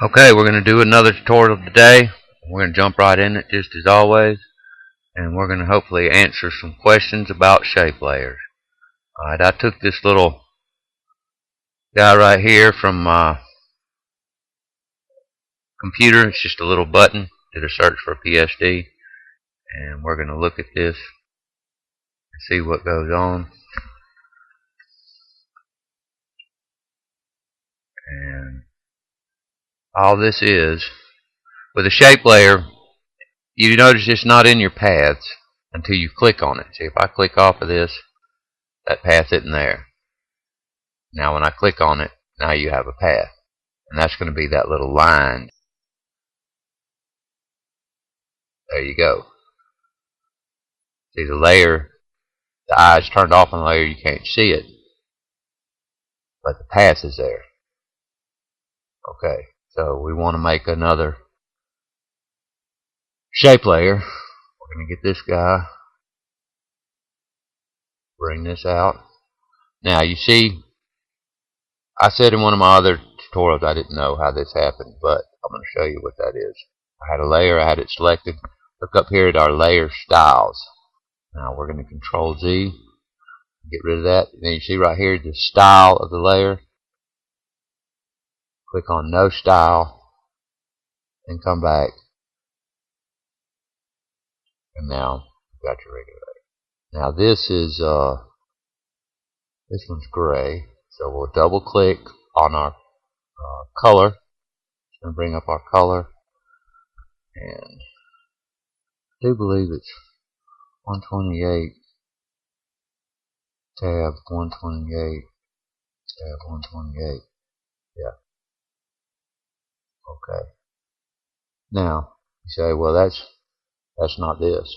Okay, we're going to do another tutorial today. We're going to jump right in it just as always, and we're going to hopefully answer some questions about shape layers. Alright, I took this little guy right here from my computer. It's just a little button. Did a search for PSD, and we're going to look at this and see what goes on. And all this is, with a shape layer, you notice it's not in your paths until you click on it. See, if I click off of this, that path isn't there. Now when I click on it, now you have a path. And that's going to be that little line. There you go. See, the layer, the eye's turned off on the layer, you can't see it. But the path is there. Okay, so we want to make another shape layer. We're going to get this guy, bring this out. Now you see, I said in one of my other tutorials I didn't know how this happened, but I'm going to show you what that is. I had a layer, I had it selected. Look up here at our layer styles. Now we're going to Control Z, get rid of that. Then you see right here the style of the layer. Click on No Style and come back. And now you've got your regular layer. Now this is this one's gray, so we'll double click on our color and bring up our color. And I do believe it's 128 tab 128 tab 128. Yeah. Okay. Now you say, well, that's not this.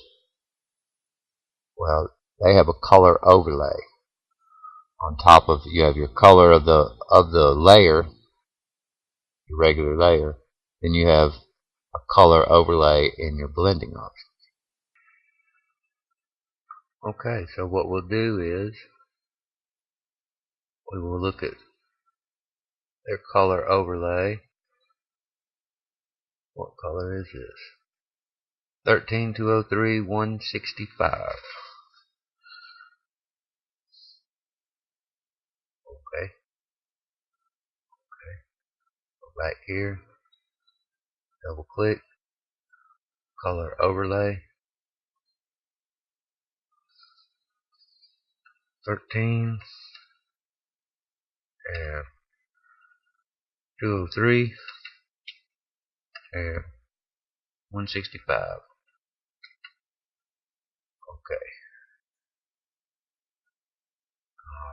Well, they have a color overlay on top of, you have your color of the layer, your regular layer, then you have a color overlay in your blending option. Okay, so what we'll do is we will look at their color overlay. What color is this? 13203 165. Okay. Go back here, double click, color overlay, 13 and 203 and 165. Okay.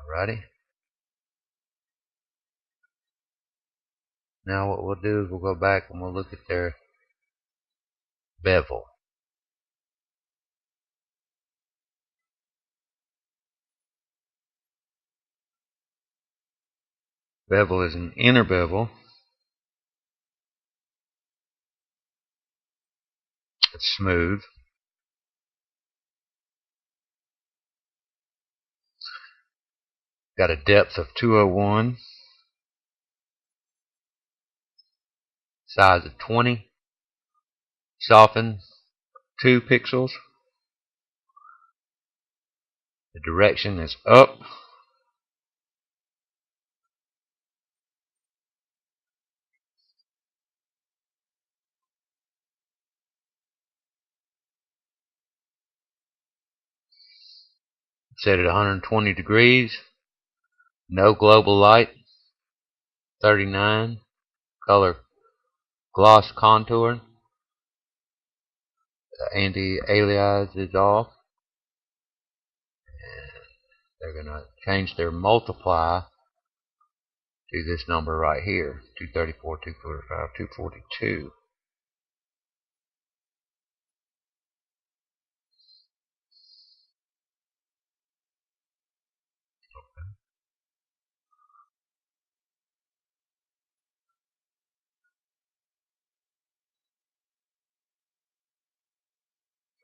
Alrighty. Now what we'll do is we'll go back and we'll look at their bevel. Bevel is an inner bevel. It's smooth. Got a depth of 201. Size of 20. Soften 2 pixels. The direction is up. Set it 120 degrees. No global light. 39. Color gloss contour. The anti-alias is off. And they're going to change their multiply to this number right here. 234, 245, 242.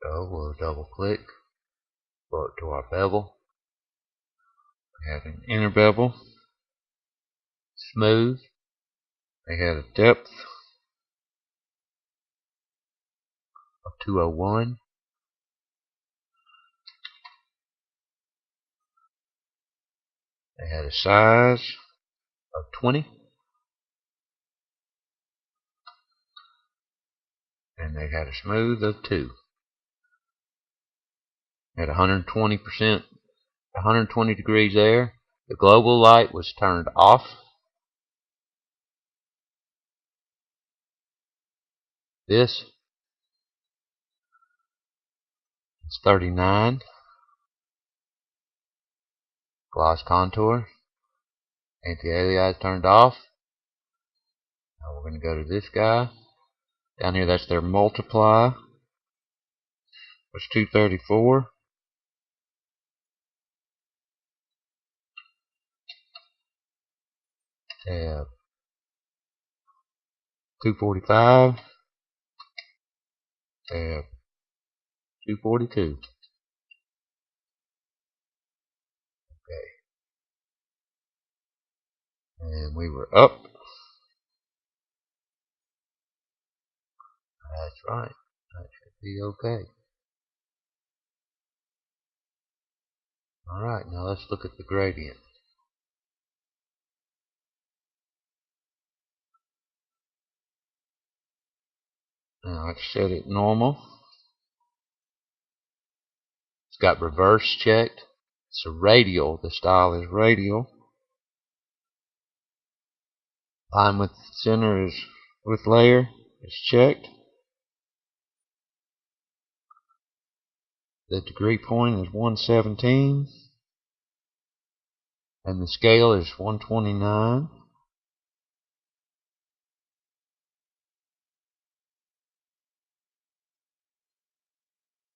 So we'll double click, go up to our bevel. We have an inner bevel, smooth. They have a depth of 201. They had a size of 20. And they had a smooth of 2. At 120%, 120 degrees there, the global light was turned off. This is 39. Gloss contour. Anti-alias turned off. Now we're going to go to this guy. Down here, that's their multiply. Was 234. Tab 245. Tab 242. Okay. And we were up. That's right. That should be okay. Alright, now let's look at the gradient. Now let's set it normal. It's got reverse checked. It's a radial. The style is radial. Line with center is with layer is checked. The degree point is 117. And the scale is 129.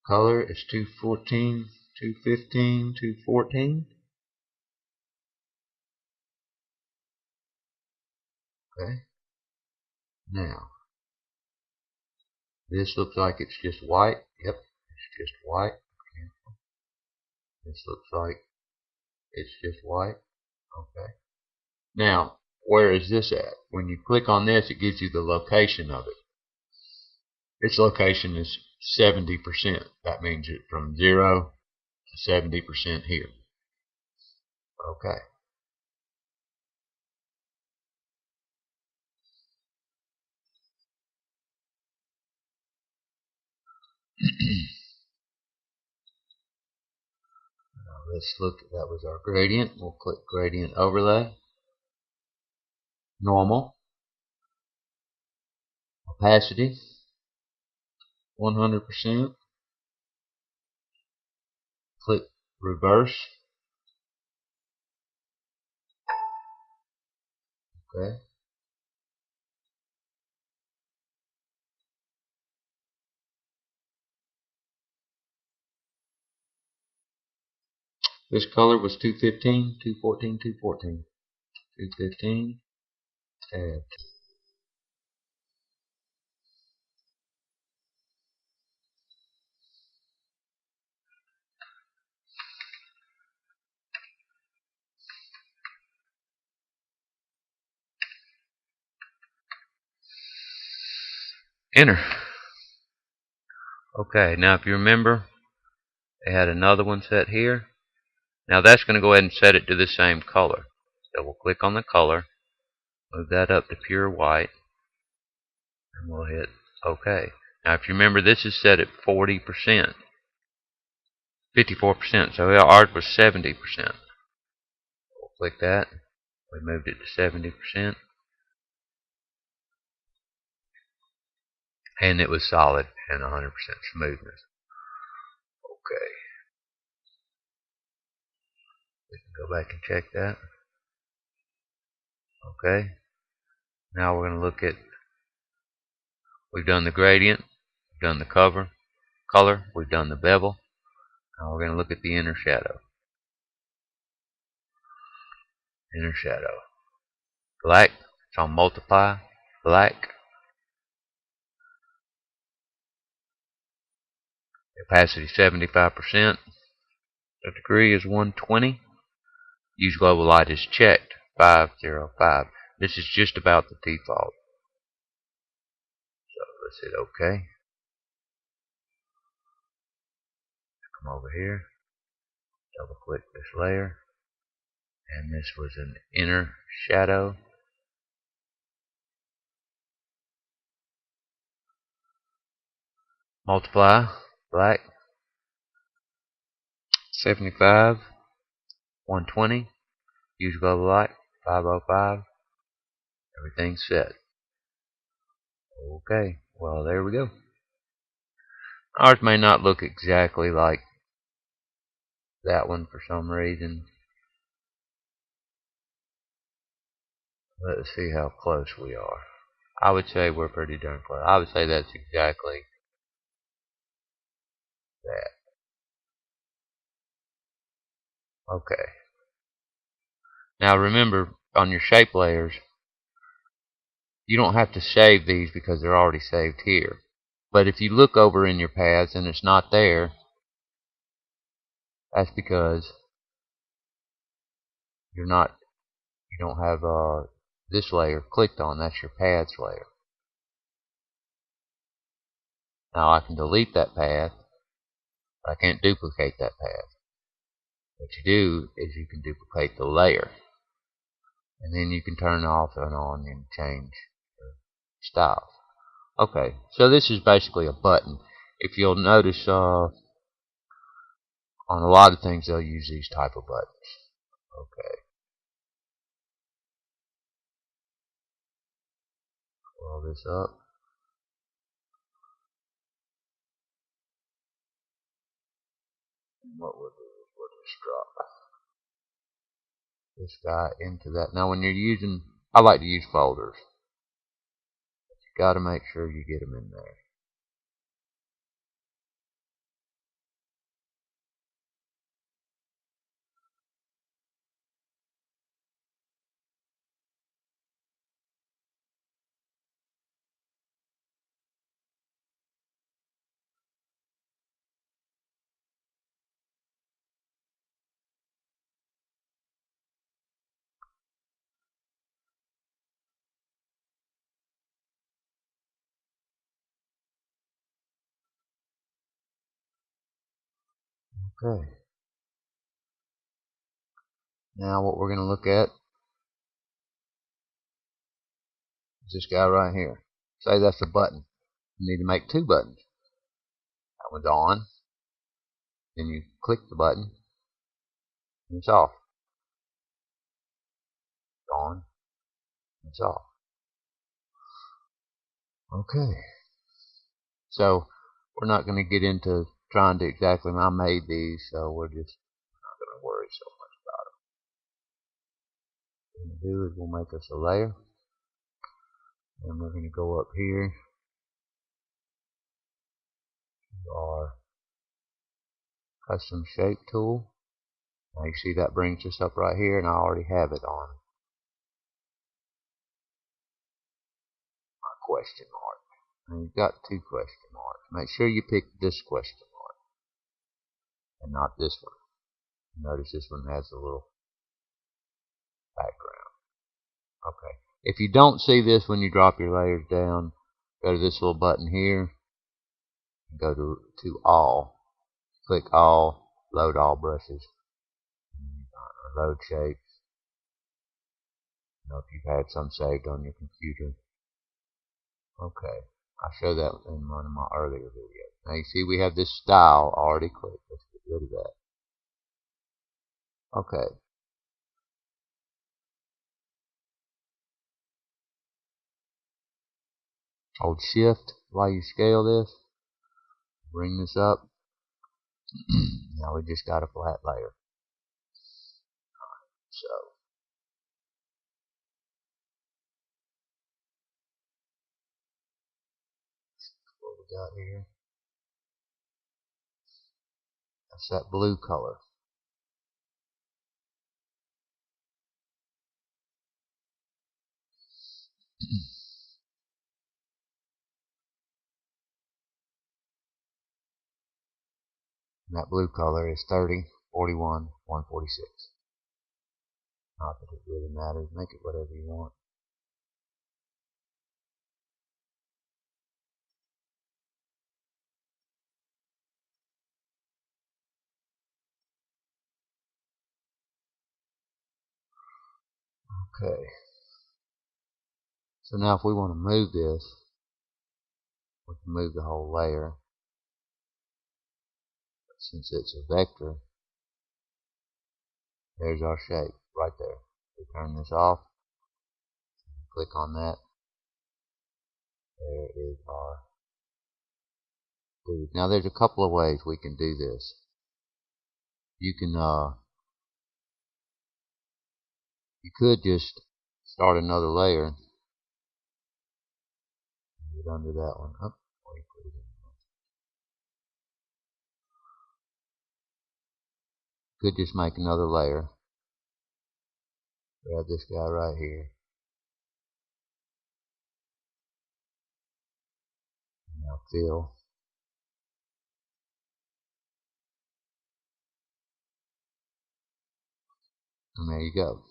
Color is 214, 215, 214. Okay. Now, this looks like it's just white. Yep, it's just white. This looks like it's just white. Okay. Now, where is this at? When you click on this, it gives you the location of it. Its location is 70%. That means it from 0 to 70% here. Okay. Now let's look. That was our gradient. We'll click gradient overlay. Normal. Opacity 100%. Click reverse. Okay. This color was 215, 214, 214. 215. Tab. Enter. Okay, now if you remember, they had another one set here. Now that's going to go ahead and set it to the same color. So we'll click on the color, move that up to pure white, and we'll hit OK. Now if you remember, this is set at 40%, 54%, so ours was 70%. We'll click that. We moved it to 70%. And it was solid and 100% smoothness. Okay. We can go back and check that. Okay. Now we're going to look at, we've done the gradient, we've done the color, we've done the bevel. Now we're going to look at the inner shadow. Inner shadow. Black, it's on multiply, black. Opacity 75%. The degree is 120. Use global light is checked, 505. This is just about the default. So let's hit OK. Come over here, double click this layer, and this was an inner shadow. Multiply, black, 75, 120, use global light, 505, everything's set. Okay, well there we go. Ours may not look exactly like that one for some reason. Let's see how close we are. I would say we're pretty darn close. I would say that's exactly that. Okay. Now remember, on your shape layers, you don't have to save these because they're already saved here. But if you look over in your paths and it's not there, that's because you don't have this layer clicked on. That's your paths layer. Now I can delete that path, but I can't duplicate that path. What you do is you can duplicate the layer, and then you can turn off and on and change the style. Okay, so this is basically a button. If you'll notice, on a lot of things they'll use these type of buttons. Okay, roll this up. And what we'll do is we'll just drop this guy into that. Now when you're using, I like to use folders. You got to make sure you get them in there. Okay. Now what we're going to look at is this guy right here. Say that's a button. You need to make two buttons. That one's on. Then you click the button. And it's off. It's on. It's off. Okay. So we're not going to get into trying to exactly. I made these, so we're just not going to worry so much about it. What we're going to do is we'll make us a layer. And we're going to go up here to our custom shape tool. Now you see that brings us up right here, and I already have it on my question mark. And you've got two question marks. Make sure you pick this question mark and not this one. Notice this one has a little background. Okay. If you don't see this when you drop your layers down, go to this little button here. Go to all. Click all. Load all brushes. Load shapes. You know, if you've had some saved on your computer. Okay. I showed that in one of my earlier videos. Now you see we have this style already clicked. Let's get rid of that. Okay. Hold shift while you scale this. Bring this up. Now we just got a flat layer. So what we got here. That's that blue color. And that blue color is 30, 41, 146. Not that it really matters. Make it whatever you want. Okay. So now if we want to move this, we can move the whole layer. But since it's a vector, there's our shape right there. We turn this off, click on that. There is our dude. Now there's a couple of ways we can do this. You can you could just start another layer. Get under that one. Oh, wait, put it in there. Could just make another layer. Grab this guy right here. Now fill. And there you go.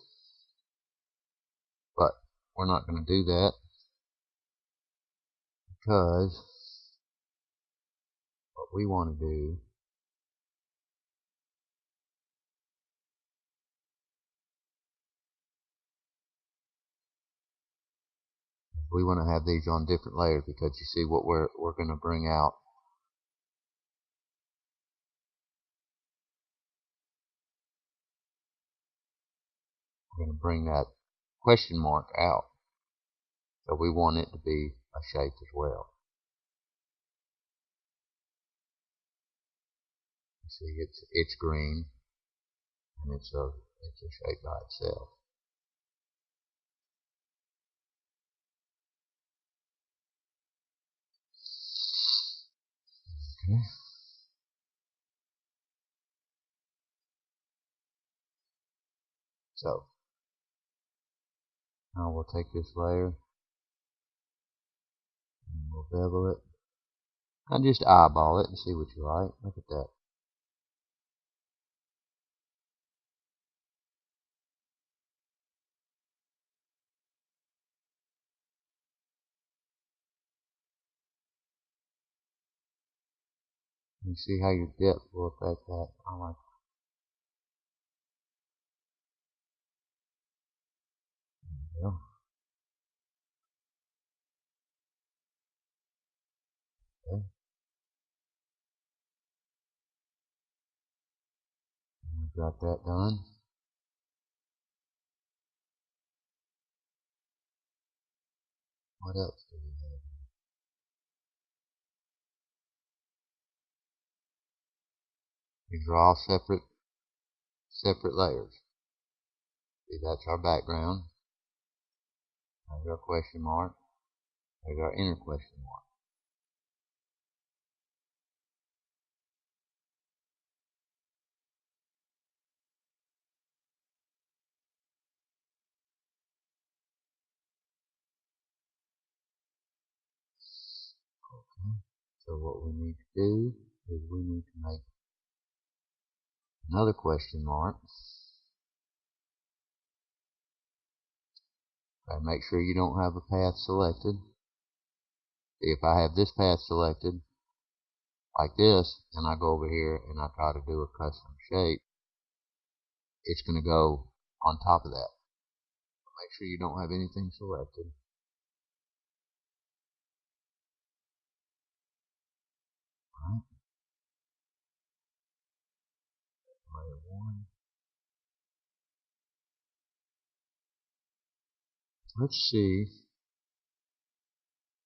But we're not going to do that because what we want to do is we want to have these on different layers, because you see what we're going to bring out. We're going to bring that question mark out. So we want it to be a shape as well. You see, it's green, and it's a shape by itself. Okay. So now we'll take this layer and we'll bevel it. And just eyeball it and see what you like. Look at that. You see how your depth will affect that. I like it. There you go. Okay. We've got that done. What else do we have? These are all separate layers. See, that's our background. There's our question mark. There's our inner question mark. Okay. So what we need to do is we need to make another question mark. Okay, make sure you don't have a path selected. See, if I have this path selected, like this, and I go over here and I try to do a custom shape, it's going to go on top of that. Make sure you don't have anything selected. Alright. Layer 1. Let's see.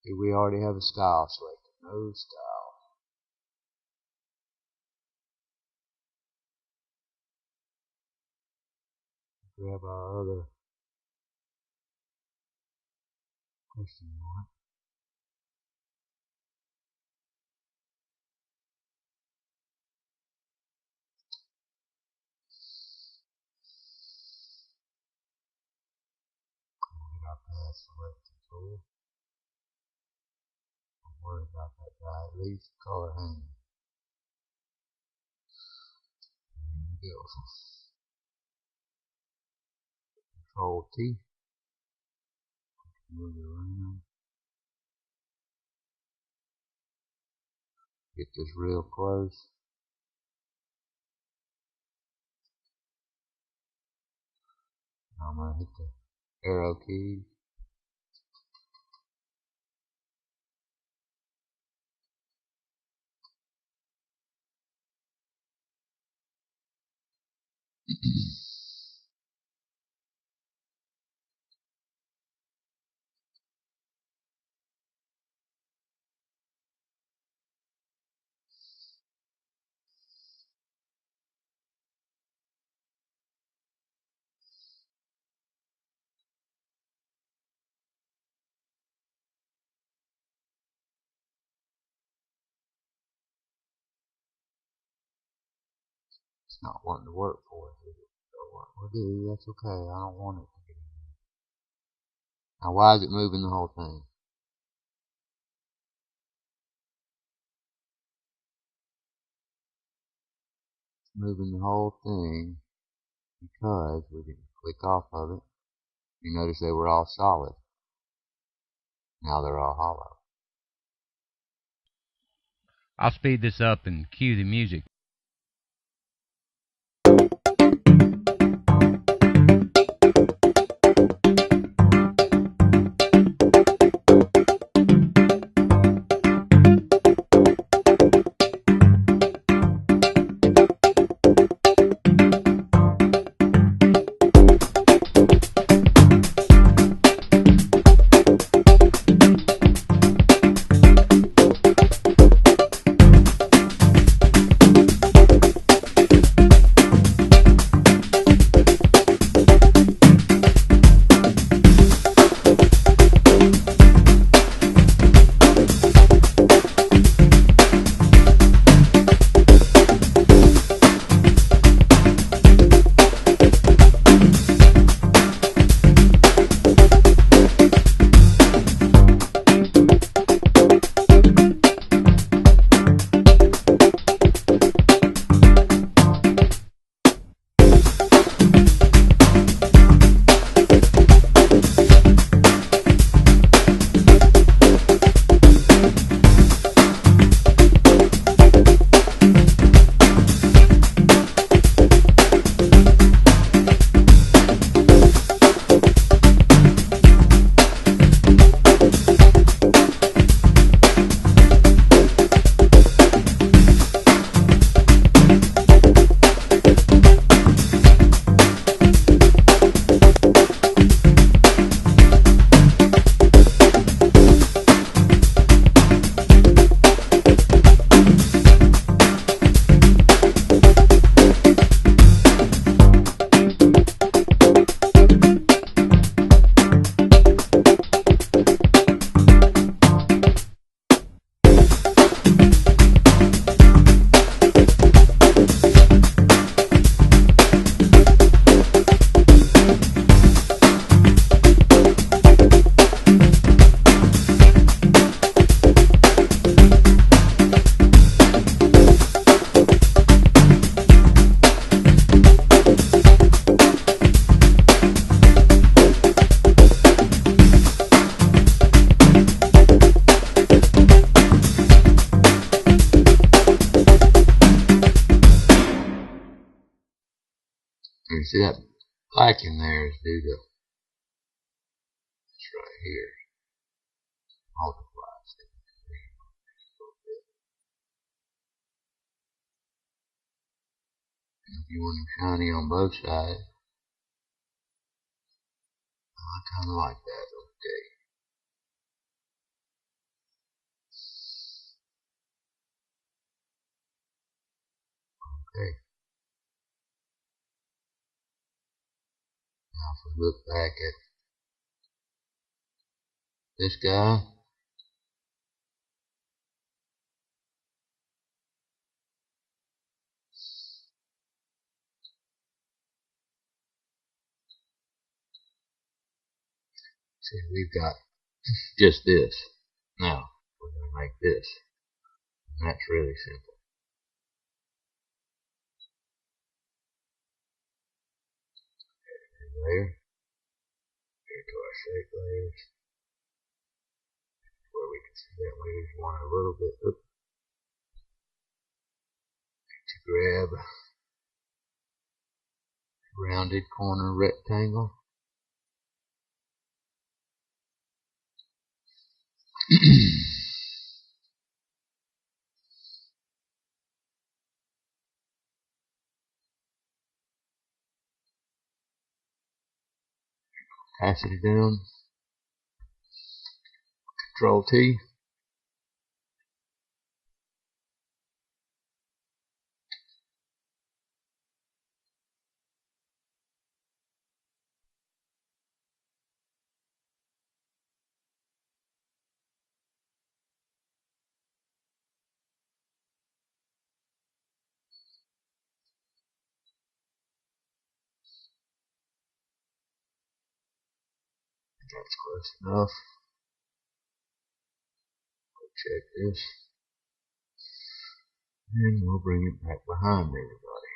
Do we already have a style selected? No style. Grab our other question mark. Get our path selected tool. Don't worry about that guy. It leaves the color hanging. There you go. Control T. Move it around. Get this real close. Now I'm going to hit the arrow keys. It's not wanting to work for us, is it? So what we'll do, that's okay. I don't want it to get in there. Now why is it moving the whole thing? It's moving the whole thing because we didn't click off of it. You notice they were all solid. Now they're all hollow. I'll speed this up and cue the music. You see that black in there is due to this right here. Multiplies it. If you want them shiny on both sides, I kind of like that. Okay. Okay. Now if we look back at this guy, see we've got just this. Now we're going to make this. And that's really simple. Layer. Here to our shape layers. Where we can see that we just want a little bit to grab rounded corner rectangle. Passing it down. Control T. That's close enough. Check this. And we'll bring it back behind everybody.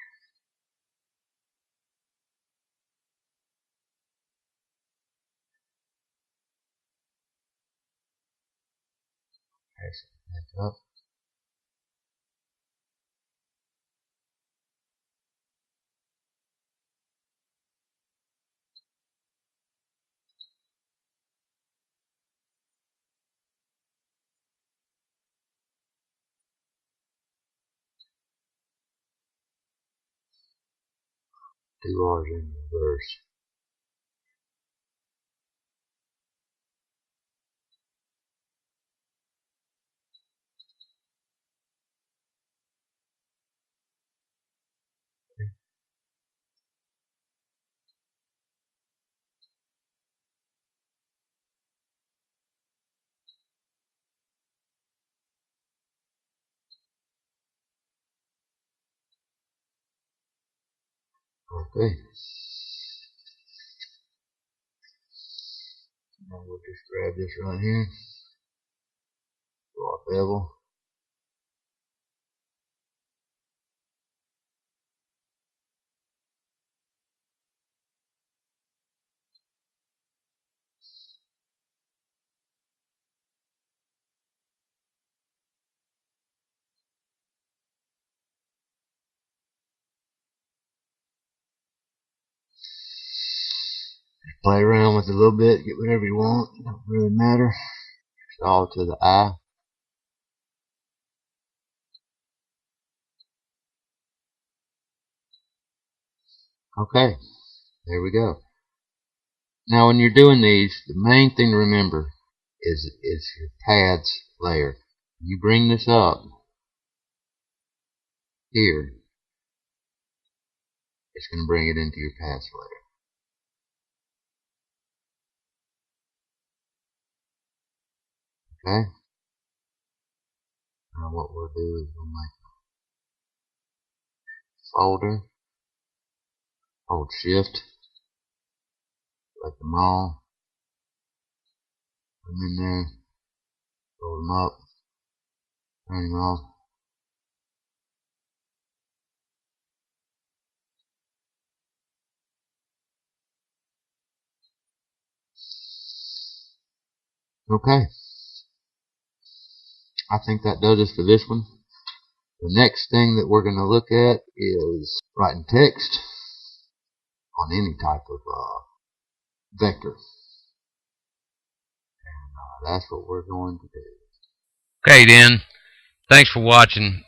Pass it back up. Do ours in reverse. Okay. Now we'll just grab this right here. Go off bevel. Play around with it a little bit, get whatever you want. It don't really matter. It's all to the eye. Okay, there we go. Now when you're doing these, the main thing to remember is your pads layer. You bring this up here, it's going to bring it into your pads layer. Okay? Now what we'll do is we'll make a folder, hold shift, select them all, put them in there, roll them up, turn them off. Okay, I think that does it for this one. The next thing that we're going to look at is writing text on any type of vector. And that's what we're going to do. Okay, then. Thanks for watching.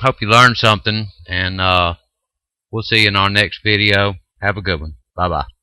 Hope you learned something, and we'll see you in our next video. Have a good one. Bye-bye.